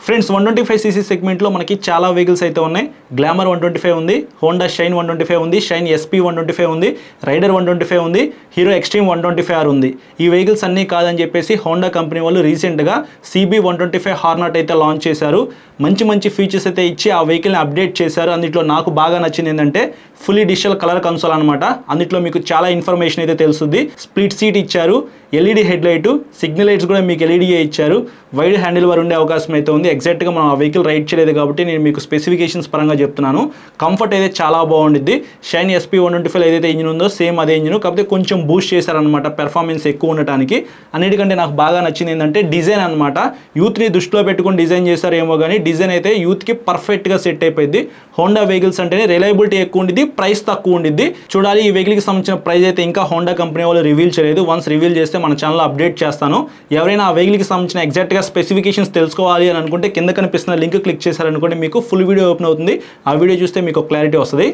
Friends 125cc సెగ్మెంట్లో మనకి చాలా వెహికల్స్ అయితే ఉన్నాయి. గ్లామర్ 125 ఉంది, హోండా షైన్ 125 ఉంది, షైన్ ఎస్పీ 125 ఉంది, రైడర్ 125 ఉంది, హీరో ఎక్స్ట్రీమ్ 125R ఉంది. ఈ వెహికల్స్ అన్నీ కాదని చెప్పేసి హోండా కంపెనీ వాళ్ళు రీసెంట్గా CB 125 హార్నాట్ అయితే లాంచ్ చేశారు. మంచి ఫీచర్స్ అయితే ఇచ్చి ఆ వెహికల్ని అప్డేట్ చేశారు. అందులో నాకు బాగా నచ్చింది ఏంటంటే ఫుల్లీ డిజిటల్ కలర్ కన్సోల్ అనమాట. అందులో మీకు చాలా ఇన్ఫర్మేషన్ అయితే తెలుస్తుంది. స్ప్లిట్ సీట్ ఇచ్చారు, LED head light, signal lights కూడా మీకు LED ఇచ్చారు, వైడ్ హ్యాండిల్ బార్ ఉండే అవకాశం అయితే ఉంది. ఎగ్జాక్ట్గా మనం ఆ వెహికల్ రైడ్ చేయలేదు కాబట్టి నేను మీకు స్పెసిఫికేషన్స్ పరంగా చెప్తున్నాను. కంఫర్ట్ అయితే చాలా బాగుండిద్ది. షైన్ ఎస్పీ 125 ఏదైతే ఇంజిన్ ఉందో సేమ్ అదే ఇంజిన్, కాకపోతే కొంచెం బూస్ట్ చేశారనమాట పెర్ఫార్మెన్స్ ఎక్కువ ఉండటానికి. అన్నిటికంటే నాకు బాగా నచ్చింది ఏంటంటే డిజైన్ అనమాట. యూత్ని దృష్టిలో పెట్టుకుని డిజైన్ చేశారేమో కానీ డిజైన్ అయితే యూత్కి పర్ఫెక్ట్గా సెట్ అయిపోయింది. హోండా వెహికల్స్ అంటేనే రిలయబిలిటీ ఎక్కువ ఉండిద్ది, ప్రైస్ తక్కువ ఉండిద్ది. చూడాలి ఈ వెహికల్కి సంబంధించిన ప్రైస్ అయితే ఇంకా హోండా కంపెనీ వాళ్ళు రివీల్ చేయలేదు. వన్స్ రివీల్ చేస్తే మన ఛానల్లో అప్డేట్ చేస్తాను. ఎవరైనా ఆ వెహికల్కి సంబంధించిన ఎగ్జాక్ట్గా స్పెసిఫికేషన్స్ తెలుసుకోవాలి అని అనుకుంటే కింద కనిపిస్తున్న లింక్ క్లిక్ చేశారనుకోండి మీకు ఫుల్ వీడియో ఓపెన్ అవుతుంది. ఆ వీడియో చూస్తే మీకు క్లారిటీ వస్తుంది.